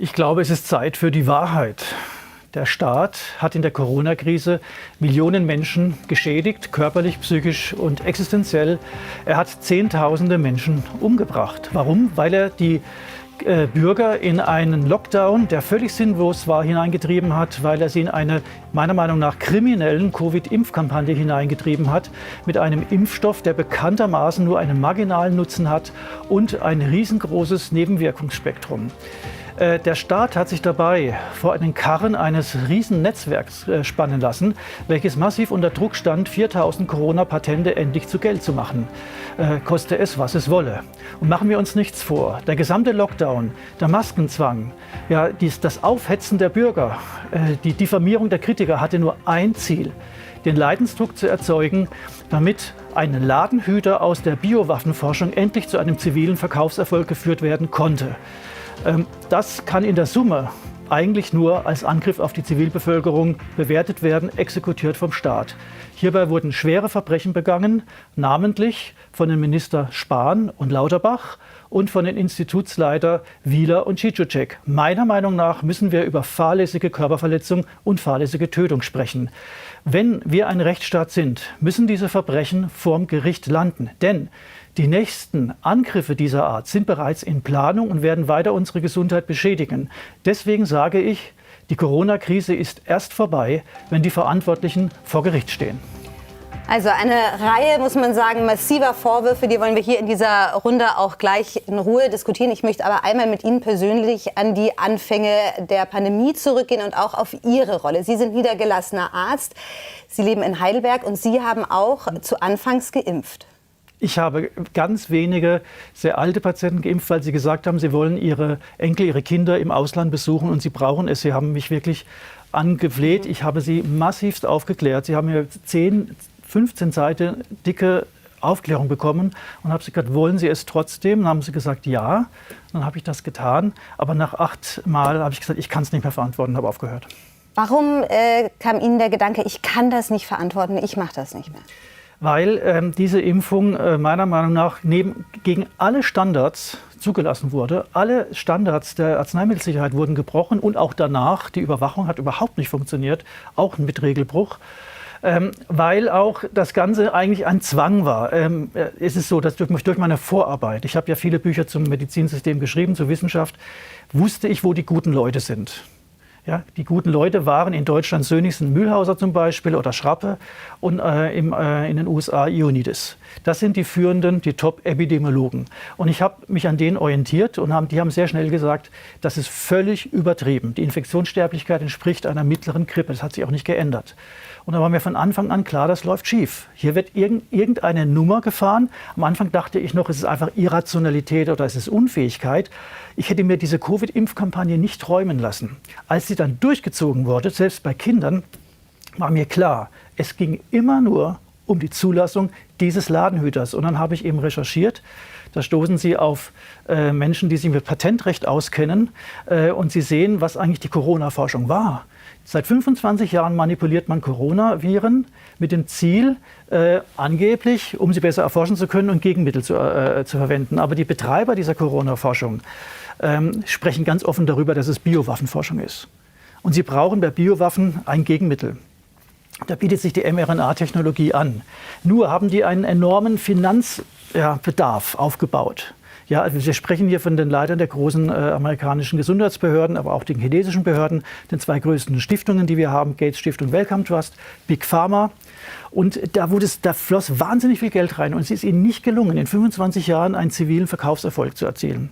Ich glaube, es ist Zeit für die Wahrheit. Der Staat hat in der Corona-Krise Millionen Menschen geschädigt, körperlich, psychisch und existenziell. Er hat Zehntausende Menschen umgebracht. Warum? Weil er die Bürger in einen Lockdown, der völlig sinnlos war, hineingetrieben hat, weil er sie in eine, meiner Meinung nach, kriminellen Covid-Impfkampagne hineingetrieben hat, mit einem Impfstoff, der bekanntermaßen nur einen marginalen Nutzen hat und ein riesengroßes Nebenwirkungsspektrum. Der Staat hat sich dabei vor einen Karren eines riesen Netzwerks spannen lassen, welches massiv unter Druck stand, 4000 Corona-Patente endlich zu Geld zu machen. Koste es, was es wolle. Und machen wir uns nichts vor. Der gesamte Lockdown, der Maskenzwang, ja, das Aufhetzen der Bürger, die Diffamierung der Kritiker hatte nur ein Ziel: den Leidensdruck zu erzeugen, damit ein Ladenhüter aus der Biowaffenforschung endlich zu einem zivilen Verkaufserfolg geführt werden konnte. Das kann in der Summe eigentlich nur als Angriff auf die Zivilbevölkerung bewertet werden, exekutiert vom Staat. Hierbei wurden schwere Verbrechen begangen, namentlich von den Ministern Spahn und Lauterbach und von den Institutsleiter Wieler und Cicucek. Meiner Meinung nach müssen wir über fahrlässige Körperverletzung und fahrlässige Tötung sprechen. Wenn wir ein Rechtsstaat sind, müssen diese Verbrechen vorm Gericht landen. Denn die nächsten Angriffe dieser Art sind bereits in Planung und werden weiter unsere Gesundheit beschädigen. Deswegen sage ich, die Corona-Krise ist erst vorbei, wenn die Verantwortlichen vor Gericht stehen. Also eine Reihe, muss man sagen, massiver Vorwürfe, die wollen wir hier in dieser Runde auch gleich in Ruhe diskutieren. Ich möchte aber einmal mit Ihnen persönlich an die Anfänge der Pandemie zurückgehen und auch auf Ihre Rolle. Sie sind niedergelassener Arzt, Sie leben in Heidelberg und Sie haben auch zu Anfangs geimpft. Ich habe ganz wenige sehr alte Patienten geimpft, weil sie gesagt haben, sie wollen ihre Enkel, ihre Kinder im Ausland besuchen und sie brauchen es. Sie haben mich wirklich angefleht. Ich habe sie massivst aufgeklärt. Sie haben mir 10, 15 Seiten dicke Aufklärung bekommen und habe sie gesagt, wollen Sie es trotzdem? Dann haben sie gesagt, ja. Dann habe ich das getan. Aber nach 8 Mal habe ich gesagt, ich kann es nicht mehr verantworten, habe aufgehört. Warum kam Ihnen der Gedanke, ich kann das nicht verantworten, ich mache das nicht mehr? Weil diese Impfung meiner Meinung nach gegen alle Standards zugelassen wurde. Alle Standards der Arzneimittelsicherheit wurden gebrochen und auch danach, die Überwachung hat überhaupt nicht funktioniert, auch mit Regelbruch. Weil auch das Ganze eigentlich ein Zwang war. Es ist so, dass durch meine Vorarbeit, ich habe ja viele Bücher zum Medizinsystem geschrieben, zur Wissenschaft, wusste ich, wo die guten Leute sind. Ja, die guten Leute waren in Deutschland Sönnigsen, Mühlhauser zum Beispiel oder Schrappe und in den USA Ioannidis. Das sind die führenden, die Top-Epidemiologen. Und ich habe mich an denen orientiert und die haben sehr schnell gesagt, das ist völlig übertrieben. Die Infektionssterblichkeit entspricht einer mittleren Grippe. Das hat sich auch nicht geändert. Und da war mir von Anfang an klar, das läuft schief. Hier wird irgendeine Nummer gefahren. Am Anfang dachte ich noch, es ist einfach Irrationalität oder es ist Unfähigkeit. Ich hätte mir diese Covid-Impfkampagne nicht träumen lassen. Als sie dann durchgezogen wurde, selbst bei Kindern, war mir klar, es ging immer nur um die Zulassung dieses Ladenhüters. Und dann habe ich eben recherchiert. Da stoßen Sie auf Menschen, die sich mit Patentrecht auskennen. Und Sie sehen, was eigentlich die Corona-Forschung war. Seit 25 Jahren manipuliert man Coronaviren mit dem Ziel, angeblich, um sie besser erforschen zu können und Gegenmittel zu verwenden. Aber die Betreiber dieser Corona-Forschung sprechen ganz offen darüber, dass es Biowaffenforschung ist. Und sie brauchen bei Biowaffen ein Gegenmittel. Da bietet sich die mRNA-Technologie an. Nur haben die einen enormen Finanzbedarf aufgebaut. Ja, also wir sprechen hier von den Leitern der großen amerikanischen Gesundheitsbehörden, aber auch den chinesischen Behörden, den 2 größten Stiftungen, die wir haben, Gates Stiftung, Wellcome Trust, Big Pharma. Und da floss wahnsinnig viel Geld rein. Und es ist ihnen nicht gelungen, in 25 Jahren einen zivilen Verkaufserfolg zu erzielen.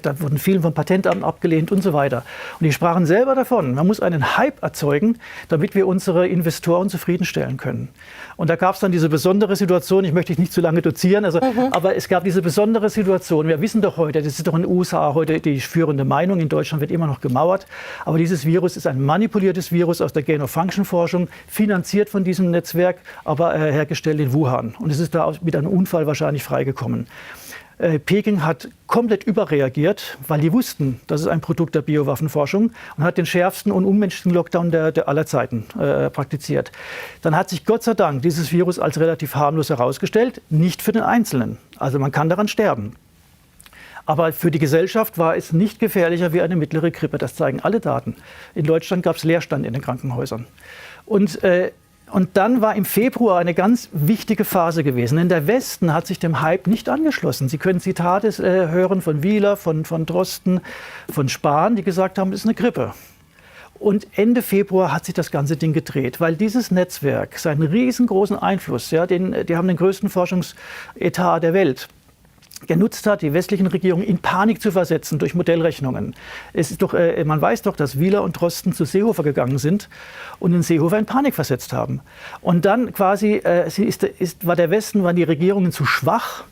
Da wurden viele vom Patentamt abgelehnt und so weiter. Und die sprachen selber davon, man muss einen Hype erzeugen, damit wir unsere Investoren zufriedenstellen können. Und da gab es dann diese besondere Situation, ich möchte dich nicht zu lange dozieren, aber es gab diese besondere Situation. Wir wissen doch heute, das ist doch in den USA heute die führende Meinung, in Deutschland wird immer noch gemauert, aber dieses Virus ist ein manipuliertes Virus aus der Gain-of-Function-Forschung, finanziert von diesem Netzwerk, aber hergestellt in Wuhan. Und es ist da mit einem Unfall wahrscheinlich freigekommen. Peking hat komplett überreagiert, weil die wussten, das ist ein Produkt der Biowaffenforschung und hat den schärfsten und unmenschlichen Lockdown der aller Zeiten praktiziert. Dann hat sich Gott sei Dank dieses Virus als relativ harmlos herausgestellt, nicht für den Einzelnen. Also man kann daran sterben. Aber für die Gesellschaft war es nicht gefährlicher wie eine mittlere Grippe. Das zeigen alle Daten. In Deutschland gab es Leerstand in den Krankenhäusern. Und dann war im Februar eine ganz wichtige Phase gewesen. Denn der Westen hat sich dem Hype nicht angeschlossen. Sie können Zitate hören von Wieler, von Drosten, von Spahn, die gesagt haben, es ist eine Grippe. Und Ende Februar hat sich das ganze Ding gedreht, weil dieses Netzwerk seinen riesengroßen Einfluss, ja, die haben den größten Forschungsetat der Welt, genutzt hat, die westlichen Regierungen in Panik zu versetzen durch Modellrechnungen. Es ist doch, man weiß doch, dass Wieler und Drosten zu Seehofer gegangen sind und den Seehofer in Panik versetzt haben. Und dann quasi waren die Regierungen zu schwach,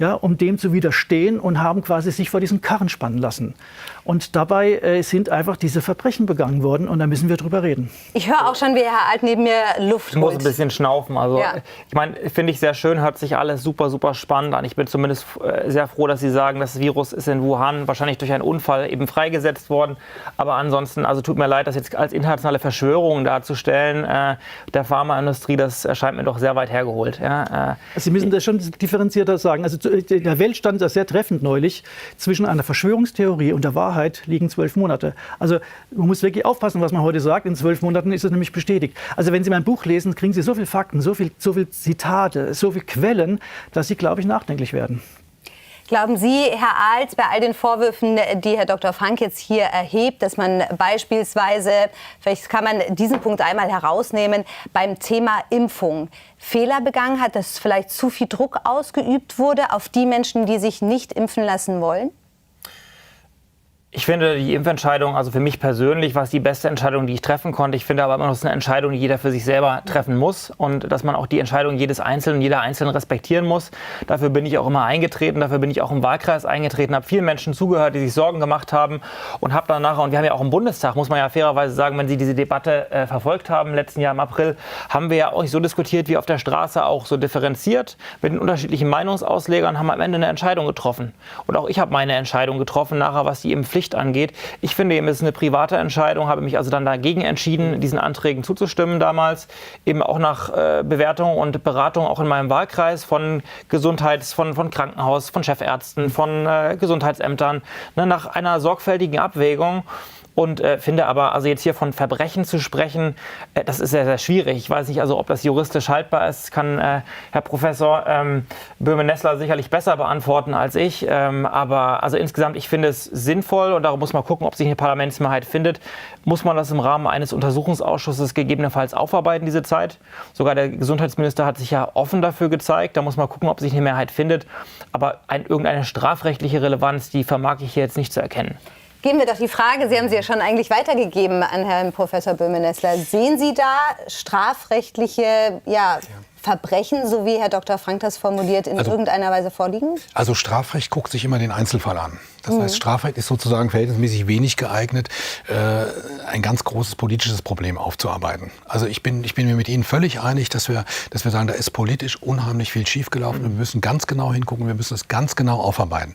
ja, um dem zu widerstehen und haben quasi sich vor diesen Karren spannen lassen. Und dabei sind einfach diese Verbrechen begangen worden und da müssen wir drüber reden. Ich höre auch schon, wie Herr Alt neben mir Luft holt. Ich muss ein bisschen schnaufen. Also, ja. Ich meine, finde ich sehr schön, hört sich alles super, super spannend an. Ich bin zumindest sehr froh, dass Sie sagen, das Virus ist in Wuhan wahrscheinlich durch einen Unfall eben freigesetzt worden. Aber ansonsten, also tut mir leid, das jetzt als internationale Verschwörung darzustellen, der Pharmaindustrie, das erscheint mir doch sehr weit hergeholt. Ja, Sie müssen das schon differenzierter sagen. Also in der Welt stand das sehr treffend neulich, zwischen einer Verschwörungstheorie und der Wahrheit liegen 12 Monate. Also man muss wirklich aufpassen, was man heute sagt. In 12 Monaten ist es nämlich bestätigt. Also wenn Sie mein Buch lesen, kriegen Sie so viele Fakten, so viel Zitate, so viele Quellen, dass Sie, glaube ich, nachdenklich werden. Glauben Sie, Herr Alt, bei all den Vorwürfen, die Herr Dr. Frank jetzt hier erhebt, dass man beispielsweise, vielleicht kann man diesen Punkt einmal herausnehmen, beim Thema Impfung Fehler begangen hat, dass vielleicht zu viel Druck ausgeübt wurde auf die Menschen, die sich nicht impfen lassen wollen? Ich finde die Impfentscheidung, also für mich persönlich, war es die beste Entscheidung, die ich treffen konnte. Ich finde aber immer noch, es ist eine Entscheidung, die jeder für sich selber treffen muss und dass man auch die Entscheidung jedes Einzelnen, jeder Einzelnen respektieren muss. Dafür bin ich auch immer eingetreten, dafür bin ich auch im Wahlkreis eingetreten, habe vielen Menschen zugehört, die sich Sorgen gemacht haben und habe dann nachher, und wir haben ja auch im Bundestag, muss man ja fairerweise sagen, wenn Sie diese Debatte verfolgt haben, letzten Jahr im April, haben wir ja auch nicht so diskutiert wie auf der Straße, auch so differenziert mit den unterschiedlichen Meinungsauslegern, haben am Ende eine Entscheidung getroffen. Und auch ich habe meine Entscheidung getroffen, nachher, was die Impfpflicht angeht. Ich finde eben, es ist eine private Entscheidung, habe mich also dann dagegen entschieden, diesen Anträgen zuzustimmen damals, eben auch nach Bewertung und Beratung auch in meinem Wahlkreis von von Krankenhaus, von Chefärzten, von Gesundheitsämtern, ne, nach einer sorgfältigen Abwägung. Und finde aber, also jetzt hier von Verbrechen zu sprechen, das ist sehr, sehr schwierig. Ich weiß nicht, also ob das juristisch haltbar ist, kann Herr Professor Böhme-Nessler sicherlich besser beantworten als ich. Aber also insgesamt, ich finde es sinnvoll und darum muss man gucken, ob sich eine Parlamentsmehrheit findet. Muss man das im Rahmen eines Untersuchungsausschusses gegebenenfalls aufarbeiten, diese Zeit? Sogar der Gesundheitsminister hat sich ja offen dafür gezeigt. Da muss man gucken, ob sich eine Mehrheit findet. Aber irgendeine strafrechtliche Relevanz, die vermag ich hier jetzt nicht zu erkennen. Geben wir doch die Frage, Sie haben sie ja schon eigentlich weitergegeben an Herrn Professor Böhme-Nessler. Sehen Sie da strafrechtliche Verbrechen, so wie Herr Dr. Frank das formuliert, in irgendeiner Weise vorliegen? Also Strafrecht guckt sich immer den Einzelfall an. Das heißt, Strafrecht ist sozusagen verhältnismäßig wenig geeignet, ein ganz großes politisches Problem aufzuarbeiten. Also ich bin mir mit Ihnen völlig einig, dass wir sagen, da ist politisch unheimlich viel schiefgelaufen. Wir müssen ganz genau hingucken, wir müssen es ganz genau aufarbeiten.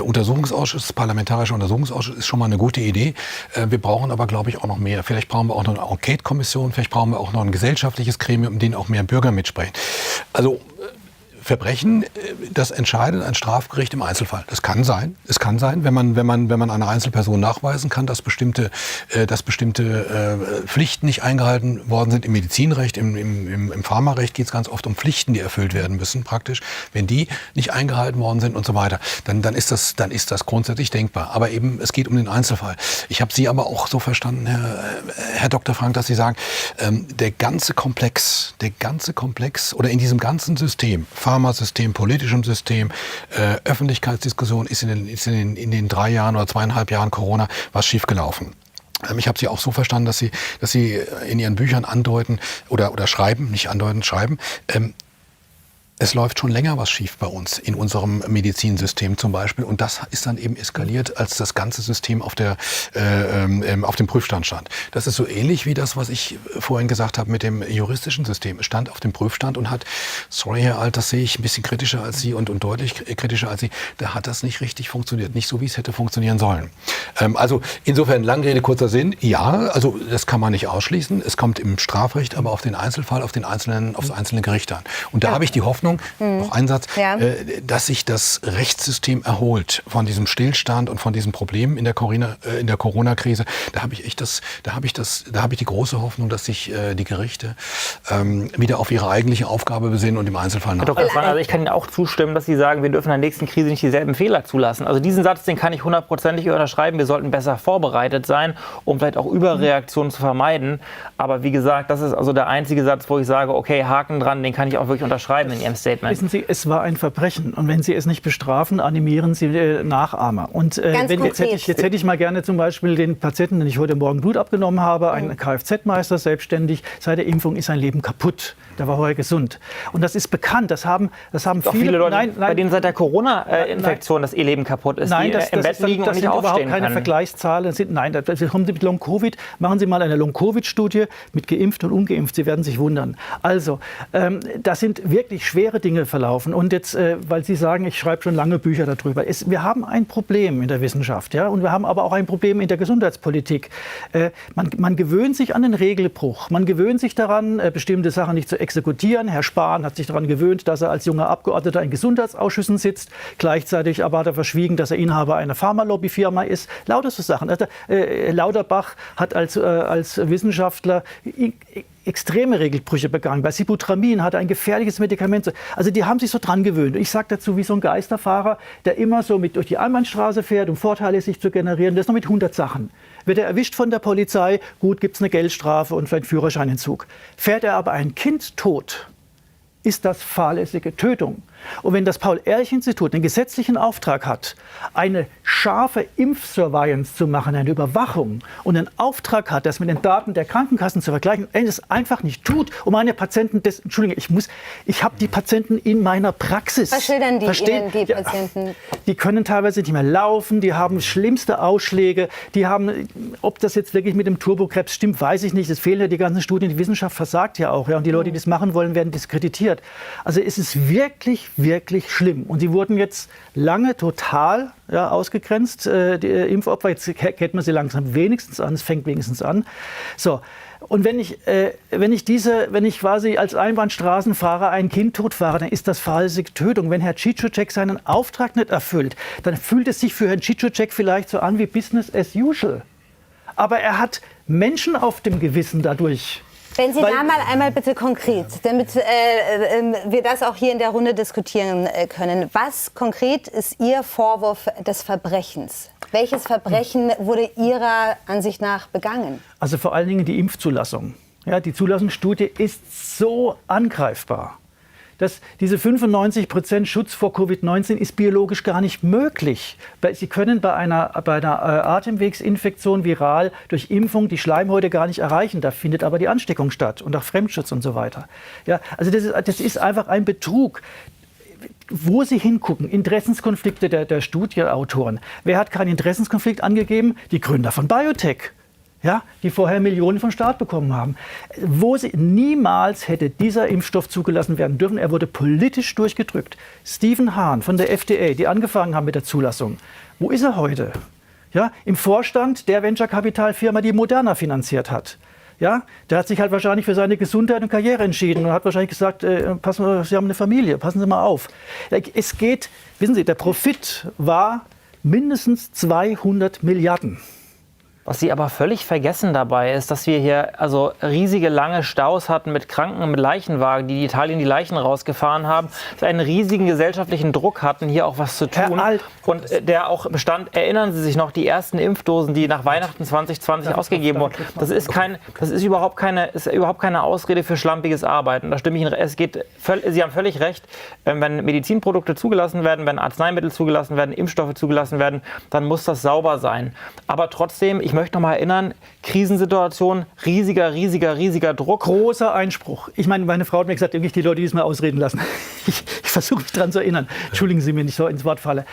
Untersuchungsausschuss, parlamentarischer Untersuchungsausschuss ist schon mal eine gute Idee. Wir brauchen aber, glaube ich, auch noch mehr. Vielleicht brauchen wir auch noch eine Enquete-Kommission, vielleicht brauchen wir auch noch ein gesellschaftliches Gremium, in dem auch mehr Bürger mitsprechen. Also Verbrechen, das entscheidet ein Strafgericht im Einzelfall. Das kann sein. Es kann sein, wenn man einer Einzelperson nachweisen kann, dass bestimmte Pflichten nicht eingehalten worden sind. Im Medizinrecht, im Pharmarecht geht es ganz oft um Pflichten, die erfüllt werden müssen, praktisch. Wenn die nicht eingehalten worden sind und so weiter, dann ist das grundsätzlich denkbar. Aber eben, es geht um den Einzelfall. Ich habe Sie aber auch so verstanden, Herr Dr. Frank, dass Sie sagen, der ganze Komplex oder in diesem ganzen System, Pharmasystem, politischem System, Öffentlichkeitsdiskussion ist in den 3 Jahren oder 2,5 Jahren Corona was schiefgelaufen. Ich habe Sie auch so verstanden, dass Sie in Ihren Büchern andeuten oder schreiben, nicht andeuten, schreiben, es läuft schon länger was schief bei uns, in unserem Medizinsystem zum Beispiel. Und das ist dann eben eskaliert, als das ganze System auf dem Prüfstand stand. Das ist so ähnlich wie das, was ich vorhin gesagt habe mit dem juristischen System. Es stand auf dem Prüfstand und hat, sorry Herr Alt, das sehe ich ein bisschen kritischer als Sie und deutlich kritischer als Sie, da hat das nicht richtig funktioniert. Nicht so, wie es hätte funktionieren sollen. Also insofern, lange Rede, kurzer Sinn. Ja, also das kann man nicht ausschließen. Es kommt im Strafrecht aber auf den Einzelfall, aufs einzelne Gericht an. Und da habe ich die Hoffnung, Hoffnung, noch ein Satz, Ja. dass sich das Rechtssystem erholt von diesem Stillstand und von diesen Problemen in der Corona-Krise. Da habe ich die große Hoffnung, dass sich die Gerichte wieder auf ihre eigentliche Aufgabe besinnen und im Einzelfall nachdenken. Also ich kann Ihnen auch zustimmen, dass Sie sagen, wir dürfen in der nächsten Krise nicht dieselben Fehler zulassen. Also diesen Satz, den kann ich 100%ig unterschreiben. Wir sollten besser vorbereitet sein, um vielleicht auch Überreaktionen zu vermeiden. Aber wie gesagt, das ist also der einzige Satz, wo ich sage, okay, Haken dran, den kann ich auch wirklich unterschreiben in Ihrem Statement. Wissen Sie, es war ein Verbrechen. Und wenn Sie es nicht bestrafen, animieren Sie Nachahmer. Und jetzt hätte ich mal gerne zum Beispiel den Patienten, den ich heute Morgen Blut abgenommen habe, ein Kfz-Meister, selbstständig, seit der Impfung ist sein Leben kaputt. Der war vorher gesund. Und das ist bekannt. Das haben viele Leute, bei denen seit der Corona-Infektion das ihr Leben kaputt ist, die im Bett liegen und nicht aufstehen überhaupt keine können. Vergleichszahlen. Kommen Sie mit Long-Covid, machen Sie mal eine Long-Covid-Studie mit geimpft und ungeimpft. Sie werden sich wundern. Also, das sind wirklich schwere Dinge verlaufen. Und jetzt, weil Sie sagen, ich schreibe schon lange Bücher darüber. Wir haben ein Problem in der Wissenschaft, ja, und wir haben aber auch ein Problem in der Gesundheitspolitik. Man gewöhnt sich an den Regelbruch. Man gewöhnt sich daran, bestimmte Sachen nicht zu exekutieren. Herr Spahn hat sich daran gewöhnt, dass er als junger Abgeordneter in Gesundheitsausschüssen sitzt. Gleichzeitig aber hat er verschwiegen, dass er Inhaber einer Pharmalobbyfirma ist. Lauter so Sachen. Lauterbach hat als Wissenschaftler extreme Regelbrüche begangen. Bei Sibutramine hat er ein gefährliches Medikament. Also die haben sich so dran gewöhnt. Ich sage dazu, wie so ein Geisterfahrer, der immer so durch die Einbahnstraße fährt, um Vorteile sich zu generieren. Das noch mit 100 Sachen. Wird er erwischt von der Polizei, gut, gibt es eine Geldstrafe und vielleicht Führerscheinentzug. Fährt er aber ein Kind tot, ist das fahrlässige Tötung. Und wenn das Paul-Ehrlich-Institut den gesetzlichen Auftrag hat, eine scharfe Impfsurveillance zu machen, eine Überwachung, und einen Auftrag hat, das mit den Daten der Krankenkassen zu vergleichen, und es einfach nicht tut, um meine Patienten, ich habe die Patienten in meiner Praxis. Was schildern die Ihnen, die Patienten? Die können teilweise nicht mehr laufen, die haben schlimmste Ausschläge, die haben, ob das jetzt wirklich mit dem Turbokrebs stimmt, weiß ich nicht. Es fehlen ja die ganzen Studien, die Wissenschaft versagt ja auch. Ja, und die Leute, die das machen wollen, werden diskreditiert. Also es ist wirklich schlimm. Und sie wurden jetzt lange total ausgegrenzt, die Impfopfer. Jetzt kennt man sie langsam wenigstens an, es fängt wenigstens an. So. Und wenn ich quasi als Einbahnstraßenfahrer ein Kind totfahre, dann ist das fahrlässige Tötung. Wenn Herr Ciszek seinen Auftrag nicht erfüllt, dann fühlt es sich für Herrn Ciszek vielleicht so an wie Business as usual. Aber er hat Menschen auf dem Gewissen dadurch. Wenn Sie da mal einmal bitte konkret, damit wir das auch hier in der Runde diskutieren können. Was konkret ist Ihr Vorwurf des Verbrechens? Welches Verbrechen wurde Ihrer Ansicht nach begangen? Also vor allen Dingen die Impfzulassung. Ja, die Zulassungsstudie ist so angreifbar. Diese 95% Schutz vor Covid-19 ist biologisch gar nicht möglich. Sie können bei einer Atemwegsinfektion viral durch Impfung die Schleimhäute gar nicht erreichen. Da findet aber die Ansteckung statt und auch Fremdschutz und so weiter. Ja, also das ist einfach ein Betrug. Wo Sie hingucken, Interessenskonflikte der Studienautoren. Wer hat keinen Interessenskonflikt angegeben? Die Gründer von BioNTech. Ja, die vorher Millionen vom Staat bekommen haben. Niemals hätte dieser Impfstoff zugelassen werden dürfen. Er wurde politisch durchgedrückt. Stephen Hahn von der FDA, die angefangen haben mit der Zulassung. Wo ist er heute? Ja, im Vorstand der Venture-Kapitalfirma, die Moderna finanziert hat. Ja, der hat sich halt wahrscheinlich für seine Gesundheit und Karriere entschieden und hat wahrscheinlich gesagt, Sie haben eine Familie, passen Sie mal auf. Es geht, wissen Sie, der Profit war mindestens 200 Milliarden. Was Sie aber völlig vergessen dabei ist, dass wir hier also riesige lange Staus hatten mit Kranken, mit Leichenwagen, die Italien die Leichen rausgefahren haben, dass wir einen riesigen gesellschaftlichen Druck hatten, hier auch was zu tun. Und der auch bestand, erinnern Sie sich noch, die ersten Impfdosen, die nach Weihnachten 2020 ausgegeben wurden. Das ist überhaupt keine Ausrede für schlampiges Arbeiten. Da stimme ich Ihnen. Sie haben völlig recht. Wenn Medizinprodukte zugelassen werden, wenn Arzneimittel zugelassen werden, Impfstoffe zugelassen werden, dann muss das sauber sein. Aber trotzdem, ich möchte noch mal erinnern, Krisensituation, riesiger Druck. Großer Einspruch. Ich meine, meine Frau hat mir gesagt, die Leute, die es mal ausreden lassen. Ich versuche mich daran zu erinnern. Entschuldigen Sie mir, nicht so ins Wort falle.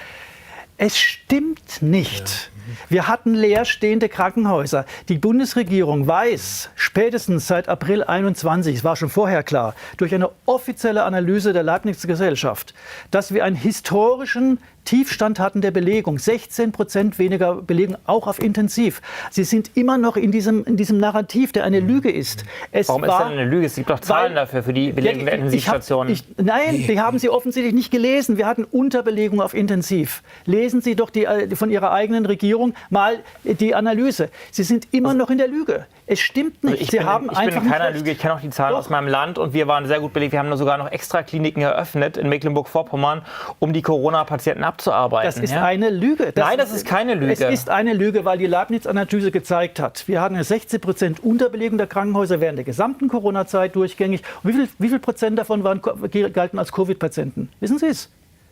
Es stimmt nicht. Wir hatten leerstehende Krankenhäuser. Die Bundesregierung weiß, spätestens seit April 21, es war schon vorher klar, durch eine offizielle Analyse der Leibniz Gesellschaft, dass wir einen historischen Tiefstand hatten der Belegung, 16% weniger Belegung, auch auf Intensiv. Sie sind immer noch in diesem Narrativ, der eine Lüge ist. Warum ist das eine Lüge? Es gibt doch Zahlen dafür für die Belegung der Intensivstationen. Nein, die haben Sie offensichtlich nicht gelesen. Wir hatten Unterbelegung auf Intensiv. Lesen Sie doch von Ihrer eigenen Regierung mal die Analyse. Sie sind immer noch in der Lüge. Es stimmt nicht. Ich bin in keiner Lüge. Ich kenne auch die Zahlen aus meinem Land und wir waren sehr gut belegt. Wir haben sogar noch extra Kliniken eröffnet in Mecklenburg-Vorpommern, um die Corona-Patienten abzuarbeiten. Das ist eine Lüge. Nein, das ist keine Lüge. Es ist eine Lüge, weil die Leibniz-Analyse gezeigt hat, wir hatten eine 16% Unterbelegung der Krankenhäuser während der gesamten Corona-Zeit durchgängig. Und wie viel Prozent davon galten als Covid-Patienten? Wissen Sie es?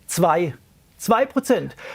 2%.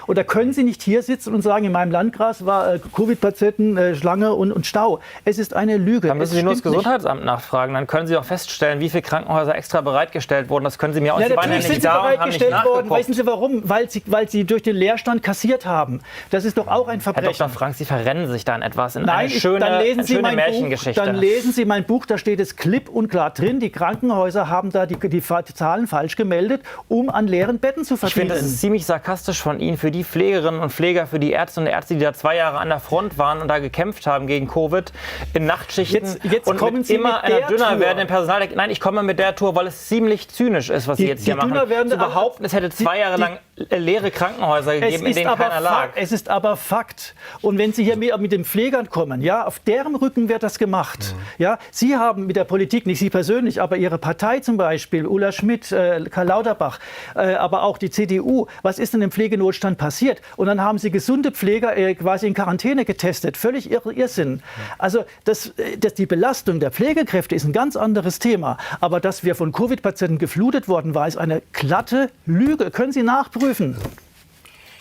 Und da können Sie nicht hier sitzen und sagen, in meinem Landkreis war Covid-Patienten, Schlange und Stau. Es ist eine Lüge. Dann müssen Sie nur das Gesundheitsamt nachfragen. Dann können Sie doch feststellen, wie viele Krankenhäuser extra bereitgestellt wurden. Das können Sie mir aus ja, natürlich sind sie bereitgestellt worden. Wissen Sie warum? Weil sie durch den Leerstand kassiert haben. Das ist doch auch ein Verbrechen. Herr Dr. Frank, Sie verrennen sich da in etwas in Nein, eine schöne Märchengeschichte. Dann lesen Sie mein Buch, da steht es klipp und klar drin. Die Krankenhäuser haben da die Zahlen falsch gemeldet, um an leeren Betten zu verdienen. Ich finde, das ist ziemlich sarkastisch von Ihnen für die Pflegerinnen und Pfleger, für die Ärztinnen und Ärzte, die da 2 Jahre an der Front waren und da gekämpft haben gegen Covid, in Nachtschichten jetzt und kommen mit Sie immer mit einer dünner Tour. werdenden Personal. Nein, ich komme mit der Tour, weil es ziemlich zynisch ist, was Sie jetzt hier machen. Zu behaupten, es hätte 2 Jahre lang leere Krankenhäuser gegeben, in denen keiner lag. Es ist aber Fakt. Und wenn Sie hier mit den Pflegern kommen, ja, auf deren Rücken wird das gemacht. Ja, Sie haben mit der Politik, nicht Sie persönlich, aber Ihre Partei zum Beispiel, Ulla Schmidt, Karl Lauterbach, aber auch die CDU, was ist denn im Pflegenotstand passiert? Und dann haben Sie gesunde Pfleger quasi in Quarantäne getestet. Völlig Irrsinn. Also die Belastung der Pflegekräfte ist ein ganz anderes Thema. Aber dass wir von Covid-Patienten geflutet worden war, ist eine glatte Lüge. Können Sie nachprüfen.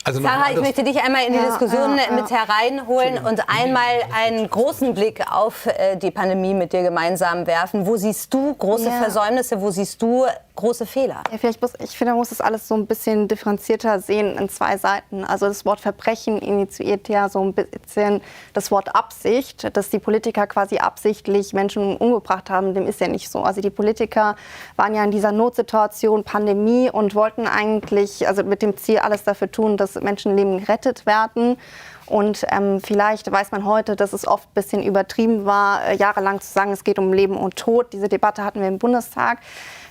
Also Sarah, ich möchte dich einmal in die Diskussion mit hereinholen und einmal einen großen Blick auf die Pandemie mit dir gemeinsam werfen. Wo siehst du große Versäumnisse, wo siehst du große Fehler? Ja, ich finde, man muss das alles so ein bisschen differenzierter sehen in 2 Seiten. Also das Wort Verbrechen initiiert ja so ein bisschen das Wort Absicht, dass die Politiker quasi absichtlich Menschen umgebracht haben. Dem ist ja nicht so. Also die Politiker waren ja in dieser Notsituation, Pandemie und wollten eigentlich, also mit dem Ziel, alles dafür tun, dass Menschenleben gerettet werden. Und vielleicht weiß man heute, dass es oft ein bisschen übertrieben war, jahrelang zu sagen, es geht um Leben und Tod. Diese Debatte hatten wir im Bundestag.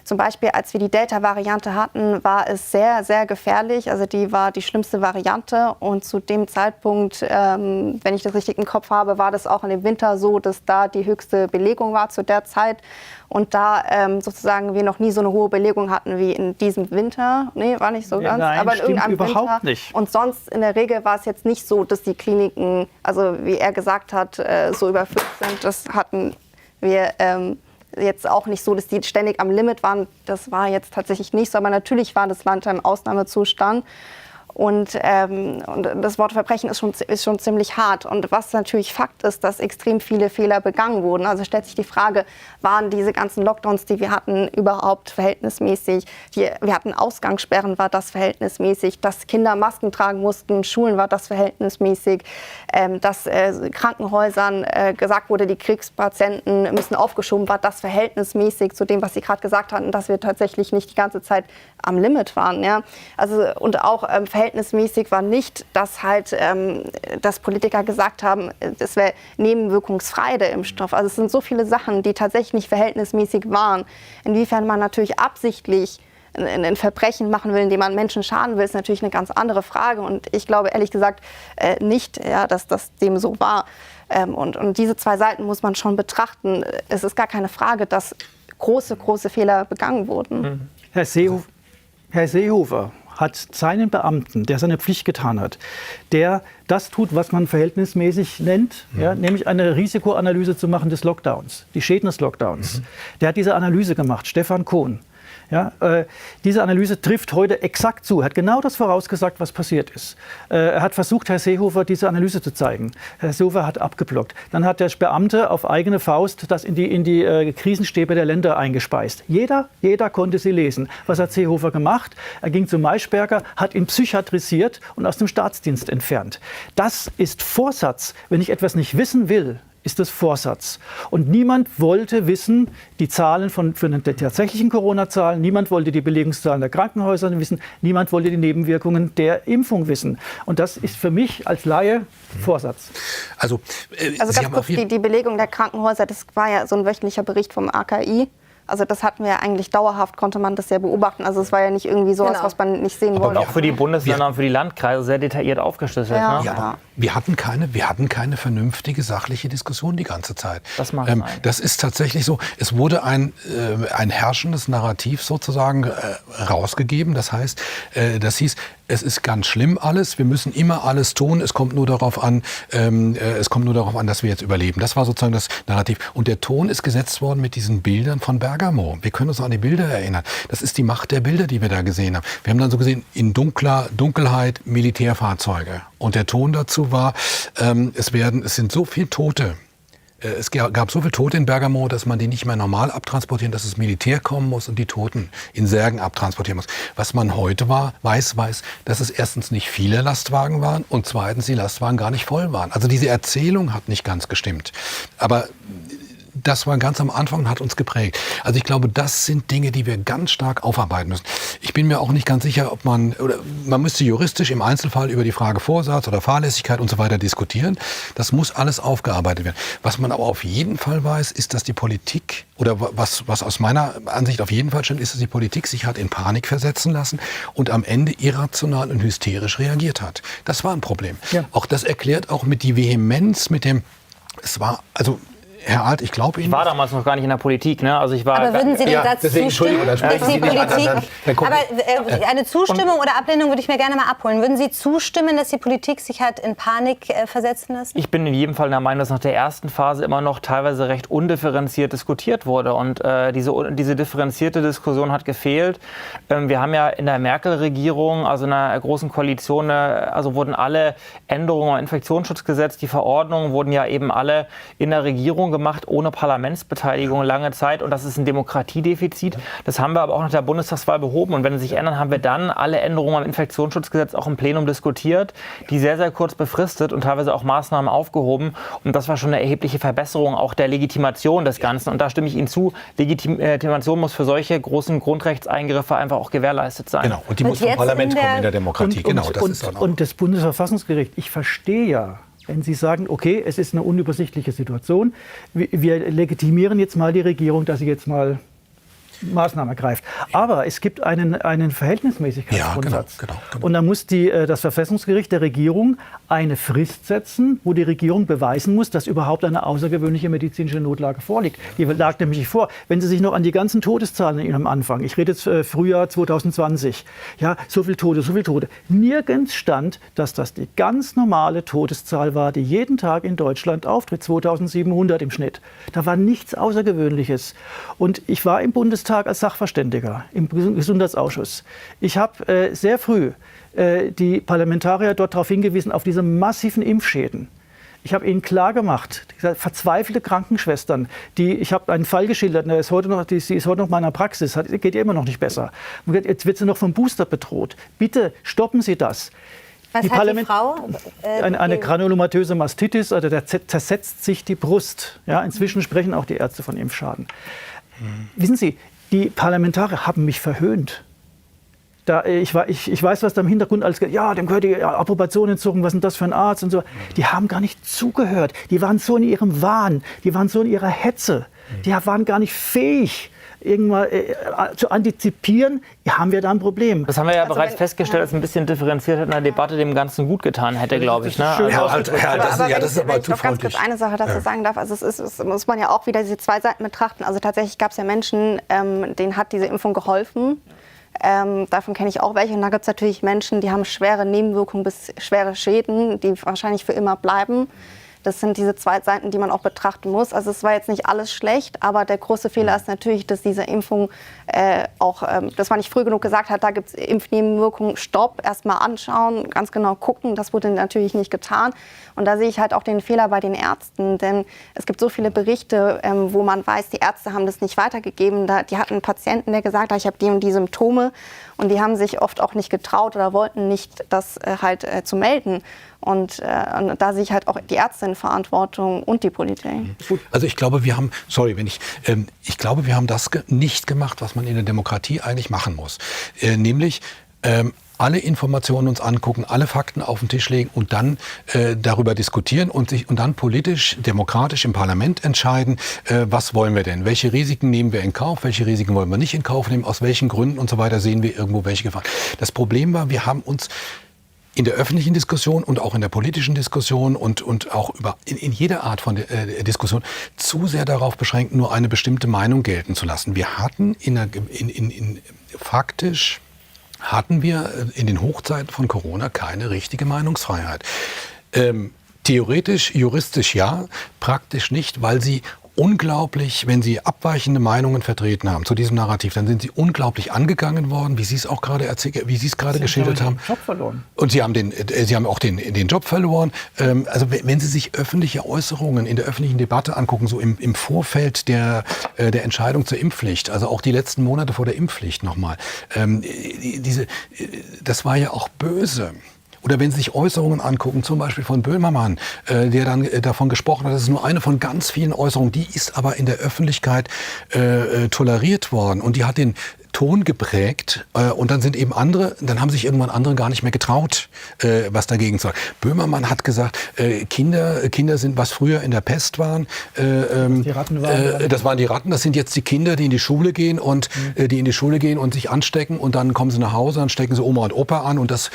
Zum Beispiel, als wir die Delta-Variante hatten, war es sehr, sehr gefährlich. Also die war die schlimmste Variante. Und zu dem Zeitpunkt, wenn ich das richtig im Kopf habe, war das auch in dem Winter so, dass da die höchste Belegung war zu der Zeit. Und da sozusagen wir noch nie so eine hohe Belegung hatten wie in diesem Winter. Nee, war nicht so ganz. Nein, aber in irgendeinem überhaupt Winter. nicht. Und sonst in der Regel war es jetzt nicht so, dass die Kliniken, also wie er gesagt hat, so überfüllt sind. Das hatten wir jetzt auch nicht so, dass die ständig am Limit waren. Das war jetzt tatsächlich nicht so. Aber natürlich war das Land im Ausnahmezustand. Und das Wort Verbrechen ist schon ziemlich hart. Und was natürlich Fakt ist, dass extrem viele Fehler begangen wurden. Also stellt sich die Frage, waren diese ganzen Lockdowns, die wir hatten, überhaupt verhältnismäßig? Wir hatten Ausgangssperren, war das verhältnismäßig? Dass Kinder Masken tragen mussten, Schulen, war das verhältnismäßig? Dass Krankenhäusern gesagt wurde, die Kriegspatienten müssen aufgeschoben, war das verhältnismäßig zu dem, was Sie gerade gesagt hatten, dass wir tatsächlich nicht die ganze Zeit am Limit waren. Ja? Also, und auch verhältnismäßig war nicht, dass halt dass Politiker gesagt haben, es wäre nebenwirkungsfrei der Impfstoff. Also es sind so viele Sachen, die tatsächlich nicht verhältnismäßig waren. Inwiefern man natürlich absichtlich ein Verbrechen machen will, indem man Menschen schaden will, ist natürlich eine ganz andere Frage. Und ich glaube ehrlich gesagt nicht, ja, dass das dem so war. Und diese 2 Seiten muss man schon betrachten. Es ist gar keine Frage, dass große Fehler begangen wurden. Herr Seehofer hat seinen Beamten, der seine Pflicht getan hat, der das tut, was man verhältnismäßig nennt, ja, nämlich eine Risikoanalyse zu machen des Lockdowns, die Schäden des Lockdowns. Der hat diese Analyse gemacht, Stefan Kohn. Ja, diese Analyse trifft heute exakt zu. Er hat genau das vorausgesagt, was passiert ist. Er hat versucht, Herr Seehofer diese Analyse zu zeigen. Herr Seehofer hat abgeblockt. Dann hat der Beamte auf eigene Faust das in die Krisenstäbe der Länder eingespeist. Jeder konnte sie lesen. Was hat Seehofer gemacht? Er ging zu Maischberger, hat ihn psychiatrisiert und aus dem Staatsdienst entfernt. Das ist Vorsatz. Wenn ich etwas nicht wissen will, ist das Vorsatz. Und niemand wollte wissen, die Zahlen für die tatsächlichen Corona-Zahlen, niemand wollte die Belegungszahlen der Krankenhäuser wissen, niemand wollte die Nebenwirkungen der Impfung wissen. Und das ist für mich als Laie Vorsatz. Also ganz kurz, die Belegung der Krankenhäuser, das war ja so ein wöchentlicher Bericht vom AKI. Also das hatten wir ja eigentlich dauerhaft, konnte man das ja beobachten. Also es war ja nicht irgendwie sowas, was man nicht sehen wollte. Auch für die Bundesländer und für die Landkreise sehr detailliert aufgeschlüsselt. Ja. Ne? Ja, wir hatten keine vernünftige, sachliche Diskussion die ganze Zeit. Das mag sein. Das ist tatsächlich so. Es wurde ein herrschendes Narrativ sozusagen rausgegeben. Das heißt, das hieß, es ist ganz schlimm alles, wir müssen immer alles tun, es kommt nur darauf an, dass wir jetzt überleben. Das war sozusagen das Narrativ. Und der Ton ist gesetzt worden mit diesen Bildern von Bergamo. Wir können uns an die Bilder erinnern. Das ist die Macht der Bilder, die wir da gesehen haben. Wir haben dann so gesehen, in Dunkelheit Militärfahrzeuge. Und der Ton dazu war, es sind so viele Tote. Es gab so viele Tote in Bergamo, dass man die nicht mehr normal abtransportieren, dass das Militär kommen muss und die Toten in Särgen abtransportieren muss. Was man heute weiß, dass es erstens nicht viele Lastwagen waren und zweitens die Lastwagen gar nicht voll waren. Also diese Erzählung hat nicht ganz gestimmt. Aber das war ganz am Anfang und hat uns geprägt. Also ich glaube, das sind Dinge, die wir ganz stark aufarbeiten müssen. Ich bin mir auch nicht ganz sicher, ob man müsste juristisch im Einzelfall über die Frage Vorsatz oder Fahrlässigkeit und so weiter diskutieren. Das muss alles aufgearbeitet werden. Was man aber auf jeden Fall weiß, ist, dass die Politik, oder was aus meiner Ansicht auf jeden Fall stimmt, ist, dass die Politik sich hat in Panik versetzen lassen und am Ende irrational und hysterisch reagiert hat. Das war ein Problem. Ja. Auch das erklärt auch mit die Vehemenz, Herr Alt, ich glaube Ihnen. Ich war damals noch gar nicht in der Politik, ne? Also ich war. Aber würden Sie denn dazu zustimmen, dass die Politik? Aber eine Zustimmung oder Ablehnung würde ich mir gerne mal abholen. Würden Sie zustimmen, dass die Politik sich hat in Panik versetzen lassen? Ich bin in jedem Fall der Meinung, dass nach der ersten Phase immer noch teilweise recht undifferenziert diskutiert wurde. Und diese differenzierte Diskussion hat gefehlt. Wir haben ja in der Merkel-Regierung, also in einer großen Koalition, wurden alle Änderungen am Infektionsschutzgesetz, die Verordnungen wurden ja eben alle in der Regierung gemacht, ohne Parlamentsbeteiligung lange Zeit. Und das ist ein Demokratiedefizit. Das haben wir aber auch nach der Bundestagswahl behoben. Und wenn Sie sich ändern, haben wir dann alle Änderungen am Infektionsschutzgesetz auch im Plenum diskutiert, die sehr, sehr kurz befristet und teilweise auch Maßnahmen aufgehoben. Und das war schon eine erhebliche Verbesserung auch der Legitimation des Ganzen. Und da stimme ich Ihnen zu. Legitimation muss für solche großen Grundrechtseingriffe einfach auch gewährleistet sein. Genau. Und die muss vom Parlament kommen in der Demokratie. Und das Bundesverfassungsgericht, ich verstehe ja, wenn Sie sagen, okay, es ist eine unübersichtliche Situation, wir legitimieren jetzt mal die Regierung, dass sie jetzt mal Maßnahmen ergreift. Aber es gibt einen Verhältnismäßigkeitsgrundsatz. Ja, genau. Und da muss das Verfassungsgericht der Regierung eine Frist setzen, wo die Regierung beweisen muss, dass überhaupt eine außergewöhnliche medizinische Notlage vorliegt. Die lag nämlich nicht vor. Wenn Sie sich noch an die ganzen Todeszahlen am Anfang, ich rede jetzt Frühjahr 2020, ja, so viel Tote. Nirgends stand, dass das die ganz normale Todeszahl war, die jeden Tag in Deutschland auftritt, 2700 im Schnitt. Da war nichts Außergewöhnliches. Und ich war im Bundestag als Sachverständiger im Gesundheitsausschuss. Ich habe sehr früh die Parlamentarier dort darauf hingewiesen, auf diese massiven Impfschäden. Ich habe ihnen klargemacht, verzweifelte Krankenschwestern, ich habe einen Fall geschildert, sie ist heute noch in meiner Praxis, geht ihr immer noch nicht besser. Jetzt wird sie noch vom Booster bedroht. Bitte stoppen Sie das. Was hat die Frau? Eine granulomatöse Mastitis, also da zersetzt sich die Brust. Ja, inzwischen sprechen auch die Ärzte von Impfschaden. Wissen Sie, die Parlamentarier haben mich verhöhnt. Ich weiß, was da im Hintergrund alles geht. Ja, dem gehört die Approbation entzogen, was ist denn das für ein Arzt und so. Die haben gar nicht zugehört. Die waren so in ihrem Wahn, die waren so in ihrer Hetze. Die waren gar nicht fähig, irgendwann zu antizipieren, haben wir da ein Problem. Das haben wir ja bereits festgestellt, dass ein bisschen differenziert in der Debatte dem Ganzen gut getan hätte, glaube ich. Ne? Das ist aber zu ganz kurz eine Sache dazu sagen darf. Also es muss man ja auch wieder diese zwei Seiten betrachten. Also tatsächlich gab es ja Menschen, denen hat diese Impfung geholfen. Davon kenne ich auch welche. Und da gibt es natürlich Menschen, die haben schwere Nebenwirkungen bis schwere Schäden, die wahrscheinlich für immer bleiben. Das sind diese zwei Seiten, die man auch betrachten muss. Also es war jetzt nicht alles schlecht, aber der große Fehler ist natürlich, dass diese Impfung dass man nicht früh genug gesagt hat, da gibt es Impfnebenwirkungen, stopp, erst mal anschauen, ganz genau gucken. Das wurde natürlich nicht getan. Und da sehe ich halt auch den Fehler bei den Ärzten, denn es gibt so viele Berichte, wo man weiß, die Ärzte haben das nicht weitergegeben. Die hatten einen Patienten, der gesagt hat, ich habe die und die Symptome, und die haben sich oft auch nicht getraut oder wollten nicht das zu melden. Und da sehe ich halt auch die Ärzte in Verantwortung und die Politik. Also ich glaube, wir haben das nicht gemacht, was man in der Demokratie eigentlich machen muss. Nämlich alle Informationen uns angucken, alle Fakten auf den Tisch legen und dann darüber diskutieren und dann politisch, demokratisch im Parlament entscheiden, was wollen wir denn? Welche Risiken nehmen wir in Kauf? Welche Risiken wollen wir nicht in Kauf nehmen? Aus welchen Gründen und so weiter sehen wir irgendwo welche Gefahren? Das Problem war, wir haben uns in der öffentlichen Diskussion und auch in der politischen Diskussion und auch in jeder Art von Diskussion zu sehr darauf beschränkt, nur eine bestimmte Meinung gelten zu lassen. Wir hatten faktisch hatten wir in den Hochzeiten von Corona keine richtige Meinungsfreiheit. Theoretisch, juristisch ja, praktisch nicht, weil sie unglaublich, wenn sie abweichende Meinungen vertreten haben zu diesem Narrativ, dann sind sie unglaublich angegangen worden, wie Sie es auch gerade geschildert haben. Job verloren. Und sie haben auch den Job verloren. Also wenn Sie sich öffentliche Äußerungen in der öffentlichen Debatte angucken, so im Vorfeld der Entscheidung zur Impfpflicht, also auch die letzten Monate vor der Impfpflicht nochmal, das war ja auch böse. Oder wenn Sie sich Äußerungen angucken, zum Beispiel von Böhmermann, der dann davon gesprochen hat, das ist nur eine von ganz vielen Äußerungen, die ist aber in der Öffentlichkeit toleriert worden und die hat den Ton geprägt und dann haben sich irgendwann andere gar nicht mehr getraut, was dagegen zu sagen. Böhmermann hat gesagt, Kinder sind, was früher in der Pest waren. Die Ratten waren das waren die Ratten, das sind jetzt die Kinder, die in die Schule gehen und sich anstecken und dann kommen sie nach Hause, dann stecken sie Oma und Opa an und das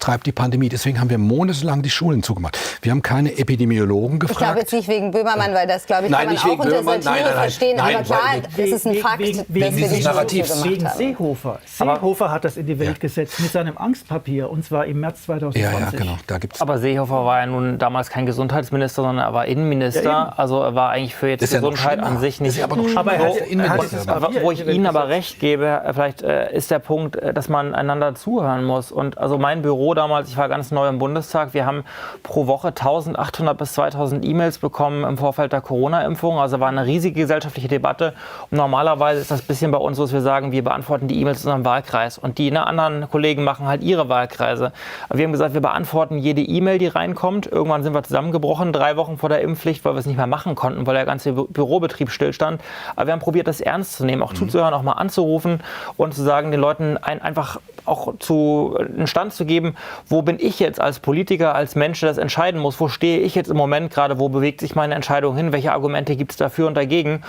treibt die Pandemie. Deswegen haben wir monatelang die Schulen zugemacht. Wir haben keine Epidemiologen gefragt. Ich glaube jetzt nicht wegen Böhmermann, weil das, glaube ich, kann man auch unter Satire verstehen. Aber klar, es ist ein Fakt, dass wir die Schulen zugemacht Wegen haben. Seehofer. Seehofer hat das in die Welt gesetzt mit seinem Angstpapier und zwar im März 2020. Ja, genau. Da gibt's Aber Seehofer war ja nun damals kein Gesundheitsminister, sondern er war Innenminister. Ja, also er war eigentlich für jetzt Gesundheit an sich nicht. Aber er hat dieses Papier Wo ich Ihnen aber recht gebe, vielleicht ist der Punkt, dass man einander zuhören muss. Und also mein Büro damals, ich war ganz neu im Bundestag, wir haben pro Woche 1800 bis 2000 E-Mails bekommen im Vorfeld der Corona-Impfung. Also war eine riesige gesellschaftliche Debatte. Und normalerweise ist das ein bisschen bei uns so, dass wir sagen, wir beantworten die E-Mails in unserem Wahlkreis. Und die anderen Kollegen machen halt ihre Wahlkreise. Aber wir haben gesagt, wir beantworten jede E-Mail, die reinkommt. Irgendwann sind wir zusammengebrochen, 3 Wochen vor der Impfpflicht, weil wir es nicht mehr machen konnten, weil der ganze Bürobetrieb stillstand. Aber wir haben probiert, das ernst zu nehmen, auch zuzuhören, auch mal anzurufen und zu sagen, den Leuten einfach auch einen Stand zu geben, wo bin ich jetzt als Politiker, als Mensch, der das entscheiden muss, wo stehe ich jetzt im Moment gerade, wo bewegt sich meine Entscheidung hin, welche Argumente gibt es dafür und dagegen.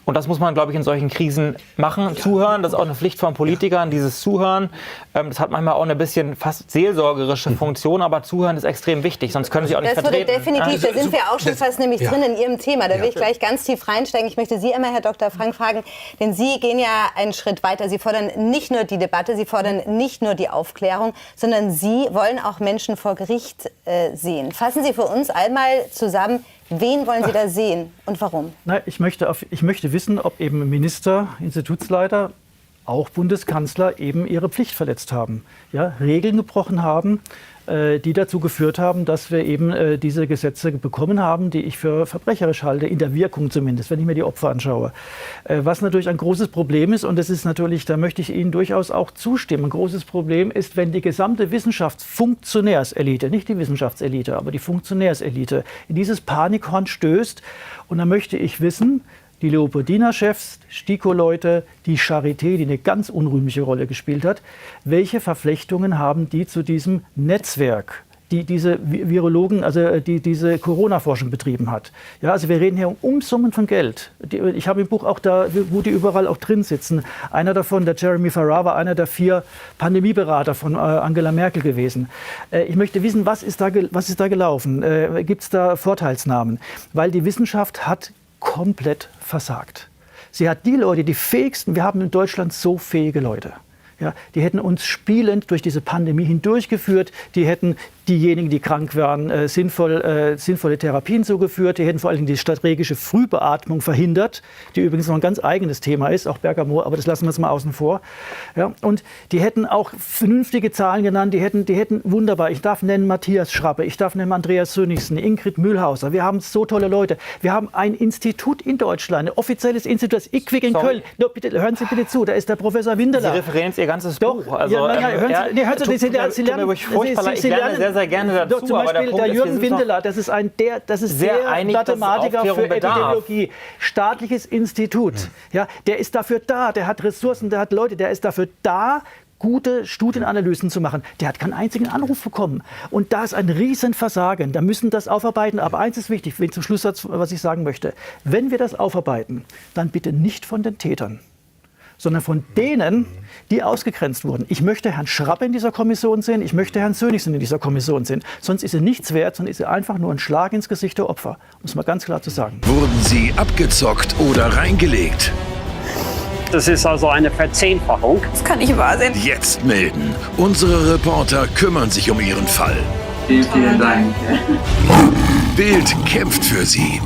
Und das muss man, glaube ich, in solchen Krisen machen, zuhören, das ist auch eine Pflicht von Politikern, dieses Zuhören. Das hat manchmal auch eine bisschen fast seelsorgerische Funktion, aber Zuhören ist extrem wichtig, sonst können Sie auch nicht vertreten. Das würde definitiv, da sind wir auch schon fast nämlich drin in Ihrem Thema. Da will ich gleich ganz tief reinsteigen. Ich möchte Sie einmal, Herr Dr. Frank, fragen, denn Sie gehen ja einen Schritt weiter. Sie fordern nicht nur die Debatte, Sie fordern nicht nur die Aufklärung, sondern Sie wollen auch Menschen vor Gericht sehen. Fassen Sie für uns einmal zusammen, wen wollen Sie da sehen und warum? Na, ich möchte wissen, ob eben Minister, Institutsleiter, auch Bundeskanzler eben ihre Pflicht verletzt haben, ja, Regeln gebrochen haben, die dazu geführt haben, dass wir eben diese Gesetze bekommen haben, die ich für verbrecherisch halte, in der Wirkung zumindest, wenn ich mir die Opfer anschaue. Was natürlich ein großes Problem ist, und das ist natürlich, da möchte ich Ihnen durchaus auch zustimmen, ein großes Problem ist, wenn die gesamte Wissenschaftsfunktionärselite, nicht die Wissenschaftselite, aber die Funktionärselite, in dieses Panikhorn stößt. Und dann möchte ich wissen, die Leopoldina-Chefs, STIKO-Leute, die Charité, die eine ganz unrühmliche Rolle gespielt hat, welche Verflechtungen haben die zu diesem Netzwerk, die diese Virologen, also die diese Corona-Forschung betrieben hat? Ja, also wir reden hier um Summen von Geld. Ich habe im Buch auch da, wo die überall auch drin sitzen. Einer davon, der Jeremy Farrar, war einer der 4 Pandemieberater von Angela Merkel gewesen. Ich möchte wissen, was ist da gelaufen? Gibt es da Vorteilsnahmen? Weil die Wissenschaft hat komplett versagt. Sie hat die Leute, die fähigsten, wir haben in Deutschland so fähige Leute. Ja, die hätten uns spielend durch diese Pandemie hindurchgeführt, die hätten diejenigen, die krank waren, sinnvolle Therapien zugeführt, die hätten vor allem die strategische Frühbeatmung verhindert, die übrigens noch ein ganz eigenes Thema ist, auch Bergamo, aber das lassen wir jetzt mal außen vor. Ja, und die hätten auch vernünftige Zahlen genannt, die hätten wunderbar, ich darf nennen Matthias Schrappe, ich darf nennen Andreas Sönnigsen, Ingrid Mühlhauser, wir haben so tolle Leute. Wir haben ein Institut in Deutschland, ein offizielles Institut, das IQWIC in Köln. No, bitte, hören Sie bitte zu, da ist der Professor Windeler. Sie referieren jetzt Ihr ganzes Doch, Buch. Also, hören Sie, Sie lernen, sehr gerne dazu. Zum aber Beispiel der Jürgen Windeler, das ist sehr der einig, dass es Mathematiker für Aufklärung bedarf. Epidemiologie, staatliches Institut. Ja, der ist dafür da, der hat Ressourcen, der hat Leute, der ist dafür da, gute Studienanalysen zu machen. Der hat keinen einzigen Anruf bekommen. Und da ist ein Riesenversagen. Da müssen das aufarbeiten. Aber eins ist wichtig, zum Schlusssatz, was ich sagen möchte. Wenn wir das aufarbeiten, dann bitte nicht von den Tätern, sondern von denen, die ausgegrenzt wurden. Ich möchte Herrn Schrappe in dieser Kommission sehen, ich möchte Herrn Sönnigsen in dieser Kommission sehen. Sonst ist sie nichts wert, sonst ist sie einfach nur ein Schlag ins Gesicht der Opfer. Um es mal ganz klar zu sagen. Wurden sie abgezockt oder reingelegt? Das ist also eine Verzehnfachung. Das kann nicht wahr sein. Jetzt melden. Unsere Reporter kümmern sich um ihren Fall. Vielen Dank. Bild kämpft für sie.